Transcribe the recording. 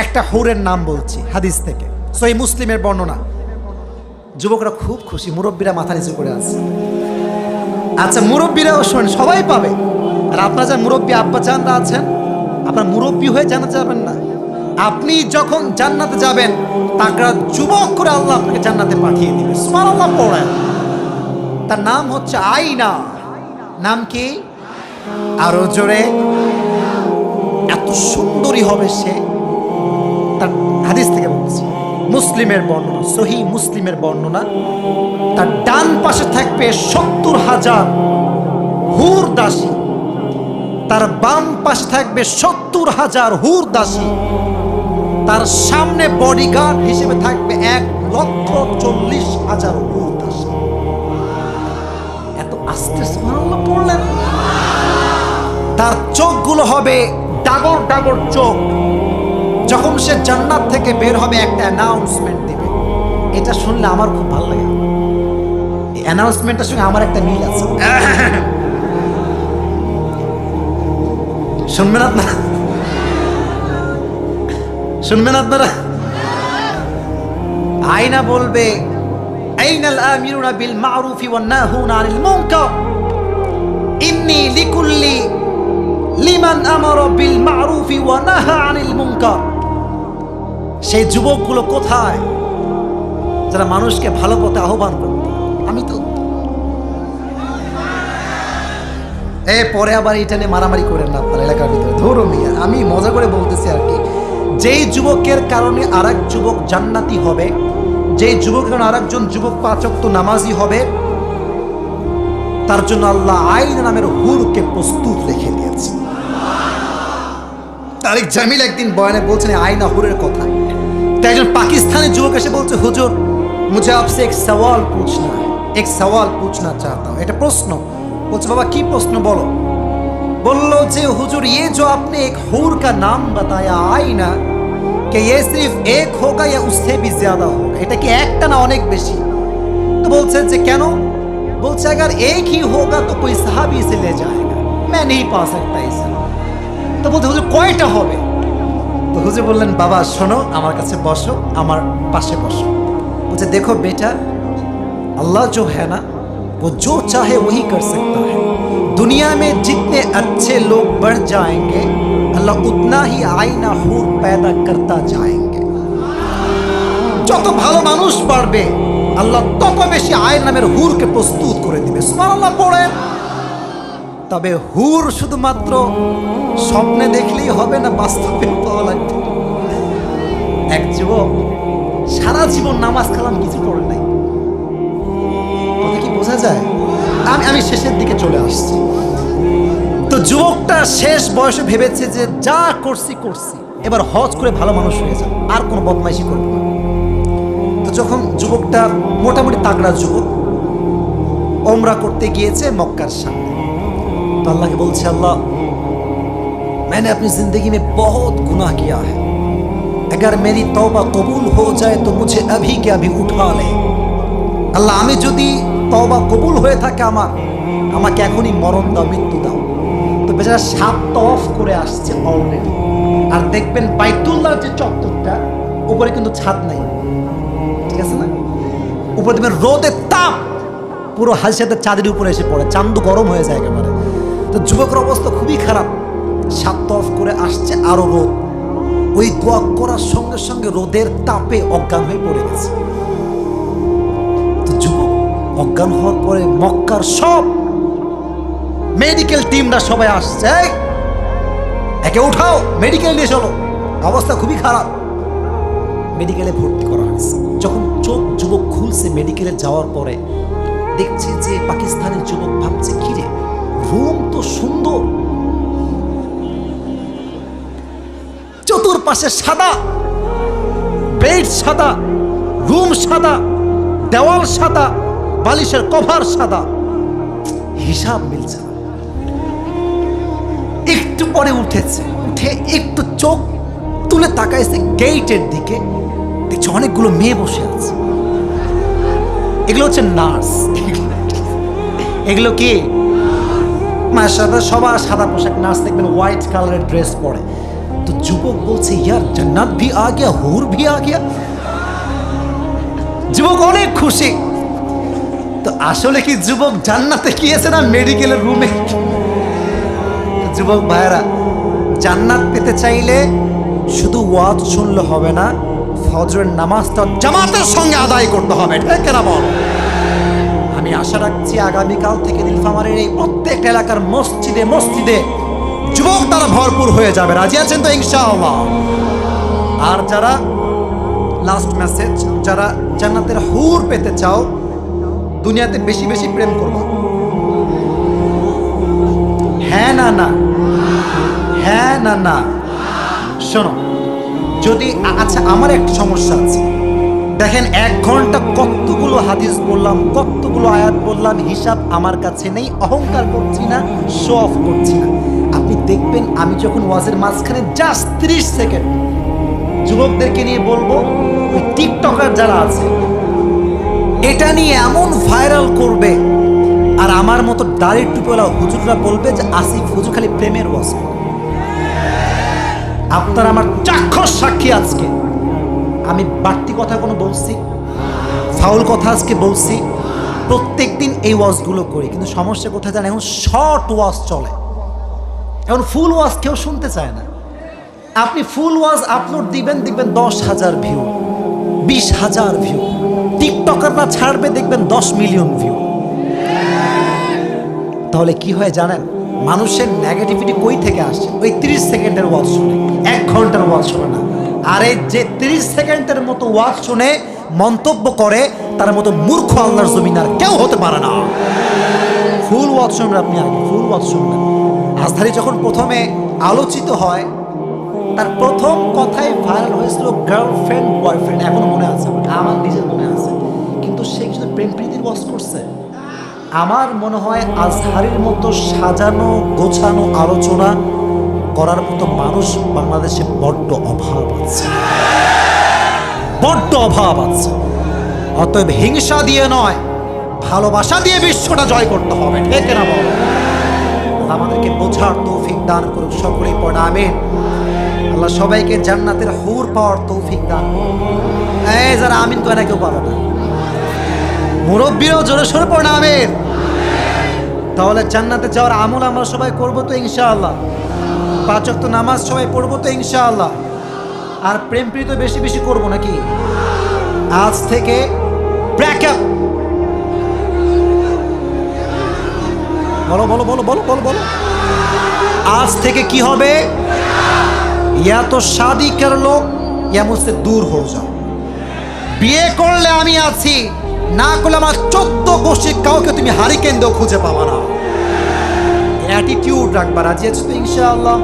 একটা হুরের নাম বলছি হাদিস থেকে, সহিহ মুসলিমের বর্ণনা। যুবকরা খুব খুশি, মুরব্বীরা মাথা নিচু করে আছে। আচ্ছা, মুরব্বীরাও শোনেন, সবাই পাবে। আর আপনারা যারা মুরব্বী আব্বা চানরা আছেন, আপনার মুরব্বী হয়ে জান্নাতে যাবেন না। আপনি যখন জান্নাতে যাবেন, তাকড়া যুবক করে আল্লাহ আপনাকে জান্নাতে পাঠিয়ে দিবে। সুবহানাল্লাহ পড়েন। তার নাম হচ্ছে আয়না। নাম কি? আরো জোরে। এত সুন্দরী হবে সে। তার হাদিস থেকে বলছি, মুসলিমের বর্ণনা, সহিহ মুসলিমের বর্ণনা। তার ডান পাশে থাকবে 70,000 হুর দাসী, তার বাম পাশে থাকবে 70,000 হুর দাসী, তার সামনে বডিগার্ড হিসেবে থাকবে 1,40,000 হুর দাসী। এত আস্তে সুবহানাল্লাহ পড়লেন। তার চোখগুলো হবে ডাগর ডাগর চোখ। যখন সে জান্নাত থেকে বের হবে, একটা অ্যানাউন্সমেন্ট দিবে। এটা শুনলে আমার খুব ভালো লাগে। এই অ্যানাউন্সমেন্টের সঙ্গে আমার একটা মিল আছে। শুনবেন আপনারা? শুনবেন আপনারা? আয়না বলবে, আইনাল আমিরুনা বিল মারুফি ওয়ান নাহুনা আনিল মুনকার, ইন্নী লিকুল্লি লিমান আমারা বিল মারুফি ওয়া নাহা আনিল মুনকার। সেই যুবকগুলো কোথায় যারা মানুষকে ভালো পথে আহ্বান করত? আমি তো পরে আবার এটা নিয়ে মারামারি করেন না আপনার এলাকার ভিতরে। ধরো মিয়া, আমি মজা করে বলতেছি আর কি। যেই যুবকের কারণে আরেক যুবক জান্নাতি হবে, যেই যুবকের কারণে আরেকজন যুবক 5 ওয়াক্ত নামাজি হবে, তার জন্য আল্লাহ আয়না নামের হুরকে প্রস্তুত রেখে দিয়েছে। তারিক জামিল একদিন বয়ানে বলছেন আয়না হুরের কথা। তাই একজন পাকিস্তানি যুবক এসে বলছে, হুজুর মুঝে আপসে এক সওয়াল পুছনা है, एक सवाल पूछना चाहता हूं। এটা প্রশ্ন। বলছে, বাবা কি প্রশ্ন বলো। বললো যে হুজুর, ये जो आपने एक हूर का नाम बताया आईना, कि ये सिर्फ एक होगा या उससे भी ज्यादा होगा? এটা কি একটা না অনেক বেশি? তো বলছে যে কেন? বলছে अगर एक ही होगा तो कोई साहब इसे ले जाएगा, मैं नहीं पा सकता इसे। তো বলছে হুজুর কয়টা হবে? তো হুজুর বললেন, বাবা শোনো, আমার কাছে বসো, আমার পাশে বসো। বলছে, देखो बेटा, अल्लाह जो है ना, वो जो चाहे वही कर सकता है। दुनिया में जितने अच्छे लोग बढ़ जाएंगे, अल्लाह उतना ही आईना हूर पैदा करता जाएंगे। যত ভালো মানুষ বাড়বে, আল্লাহ তত বেশি আয়না নামের হুরকে প্রস্তুত করে দিবে। সুবহানাল্লাহ পড়েন। তবে হুর শুধুমাত্র স্বপ্নে দেখলেই হবে না, বাস্তবে পাওয়া লাগবে। এক যুবক সারা জীবন নামাজ কালাম কিছু পড়ে নাই। কথা কি বোঝা যায়? আমি শেষের দিকে চলে আসছি। তো যুবকটা শেষ বয়সে ভেবেছে যে যা করছি, এবার হজ করে ভালো মানুষ হয়ে যাবে, আর কোনো বদমাইশি করবো না। তো যখন যুবকটা মোটামুটি তাগড়া যুবক, ওমরা করতে গিয়েছে মক্কার সামনে। तो अल्लाह के बोलছে, अल्लाह मैंने अपनी जिंदगी में बहुत गुनाह किया है, अगर मेरी तौबा कबूल हो जाए तो मुझे अभी के अभी उठा ले। আল্লাহ, আমি যদি তওবা কবুল হয়ে থাকে আমাকে এখনই মরণ দাও, মৃত্যু দাও। তো বেচারা 7 তওয়াফ করে আসছে অলরেডি। আর দেখবেন বাইতুল্লাহর যে চত্বরটা, উপরে কিন্তু ছাদ নাই, ঠিক আছে না? উপরে দেখবেন রোদের তাপ পুরো হাজিদের চাঁদের উপরে এসে পড়ে, চান্দু গরম হয়ে যায় একেবারে। তো যুবকের অবস্থা খুবই খারাপ। 7 তওয়াফ করে আসছে, আরো রোদ। ওই দোয়া করার সঙ্গে সঙ্গে রোদের তাপে অজ্ঞান হয়ে পড়ে গেছে। তো যুবক অজ্ঞান হওয়ার পরে মক্কার সব মেডিকেল টিমরা সবাই আসছে, একে উঠাও, মেডিকেল নিয়ে চলো, অবস্থা খুবই খারাপ। মেডিকেলে ভর্তি করা হয়েছে। যখন চোখ যুবক খুলছে মেডিকেলে যাওয়ার পরে, দেখছে যে পাকিস্তানের যুবক ভাবছে, কিরে রুম তো সুন্দর, চতুর্পাশে সাদা, বেড সাদা, রুম সাদা, দেওয়াল সাদা, বালিশের কভার সাদা, হিসাব মিলছে না। একটু পরে উঠে একটু চোখ তুলে তাকাইছে গেটের দিকে, দেখছে অনেকগুলো মেয়ে বসে আছে। এগুলো হচ্ছে নার্স। এগুলো কি? মাশাআল্লাহ, সবার সাদা পোশাক, নার্স দেখবেন হোয়াইট কালারের ড্রেস পরে। কিন্তু যুবক বলছে ইয়ার জান্নাত ভি আ গিয়া, হুর ভি আ গিয়া। যুবক অনেক খুশি। তো আসলে কি যুবক জান্নাতে গিয়েছে না মেডিকেলের রুমে? যুবক ভাইরা, জান্নাত পেতে চাইলে শুধু ওয়াজ শুনলে হবে না, ফজরের নামাজটা জামাতের সঙ্গে আদায় করতে হবে, ঠিক না বল? আমি আশা রাখছি আগামীকাল থেকে নীলফামারীর এই প্রত্যেক এলাকার মসজিদে মসজিদে যুবক তারা ভরপুর হয়ে যাবে। রাজি আছেন তো ইনশাআল্লাহ? আর যারা লাস্ট মেসেজ, যারা জান্নাতের হুর পেতে চাও, দুনিয়াতে বেশি বেশি প্রেম করবা। হ্যাঁ না না? হ্যাঁ না না? শোনো, যদি আচ্ছা আমার একটা সমস্যা আছে। দেখেন 1 ঘন্টা কতগুলো হাদিস বললাম, কতগুলো আয়াত বললাম, হিসাব আমার কাছে নেই। অহংকার করছি না, শো অফ করছি না। আপনি দেখবেন আমি যখন ওয়াজের মাঝখানে জাস্ট 30 সেকেন্ড যুবকদেরকে নিয়ে বলবো, ওই টিকটকার যারা আছে এটা নিয়ে এমন ভাইরাল করবে, আর আমার মতো দাড়ির টুপিওয়ালা হুজুররা বলবে যে আসিফ হুজুর খালি প্রেমের ওয়াজ করে। আপনার আমার চাক্ষুষ সাক্ষী। আজকে আমি বাড়তি কথা কোনো বলছি, ফাউল কথা আজকে বলছি? প্রত্যেক দিন এই ওয়াজগুলো করি, কিন্তু সমস্যা কোথায় জানেন? এখন শর্ট ওয়াজ চলে, এখন ফুল ওয়াজ কেউ শুনতে চায় না। আপনি ফুল ওয়াজ আপলোড দিবেন, দেখবেন 10,000 ভিউ, 20,000 ভিউ। টিকটকাররা ছাড়বে, দেখবেন 10 মিলিয়ন ভিউ। তাহলে কি হয় জানেন? মানুষের নেগেটিভিটি কই থেকে আসছে? ওই 30 সেকেন্ডের ওয়াজ শুনে, 1 ঘন্টার ওয়াজ শুনে না। আরে যে 30 সেকেন্ডের মতো ওয়াজ শুনে মন্তব্য করে, তার মতো মূর্খ আল্লাহর জমিন আর কেউ হতে পারে না। ফুল ওয়াজ শুনবেন আপনি, আগে ফুল ওয়াজ শুনবেন। আজহারি যখন প্রথমে আলোচিত হয়, তার প্রথম কথাই ভাইরাল হয়েছিল গার্লফ্রেন্ড বয়ফ্রেন্ড। এখনো মনে আছে, আমার নিজের মনে আছে। কিন্তু সে কিছু প্রেম প্রীতির ওয়াজ করছে। আমার মনে হয় আজহারির মতো সাজানো গোছানো আলোচনা করার মতো মানুষ বাংলাদেশে বড্ড অভাব আছে, বড্ড অভাব আছে। অতএব হিংসা দিয়ে নয়, ভালোবাসা দিয়ে বিশ্বটা জয় করতে হবে, ঠিক না বল? আমাদেরকে বোঝার তৌফিক দান করুক, সকলেই পড়া আমিন। আল্লাহ সবাইকে জান্নাতের হুর পাওয়ার তৌফিক দান করুক। এই যারা আমিন কয় না, কেউ পাবে না। মুরব্বীরাও জোরে সোরে পড়া আমিন। তাহলে জান্নাতে যাওয়ার আমল আমরা সবাই করবো তো ইনশাআল্লাহ। 5 ওয়াক্ত নামাজ সবাই পড়বো তো ইনশাআল্লাহ। আর প্রেম প্রীতি বেশি বেশি করবো নাকি? আজ থেকে ব্রেকআপ। বলো বলো বলো বলো বলো বলো। आज থেকে কি হবে? या तो शादी कर लो या मुझसे दूर हो जाओ। বিয়ে করলে আমি আছি, না করলে আমার 14 গোষ্ঠী কাউকে তুমি হারিকেন দিয়েও খুঁজে পাবা না। অ্যাটিটিউড রাখবা। রাজি আছো তো ইনশাআল্লাহ?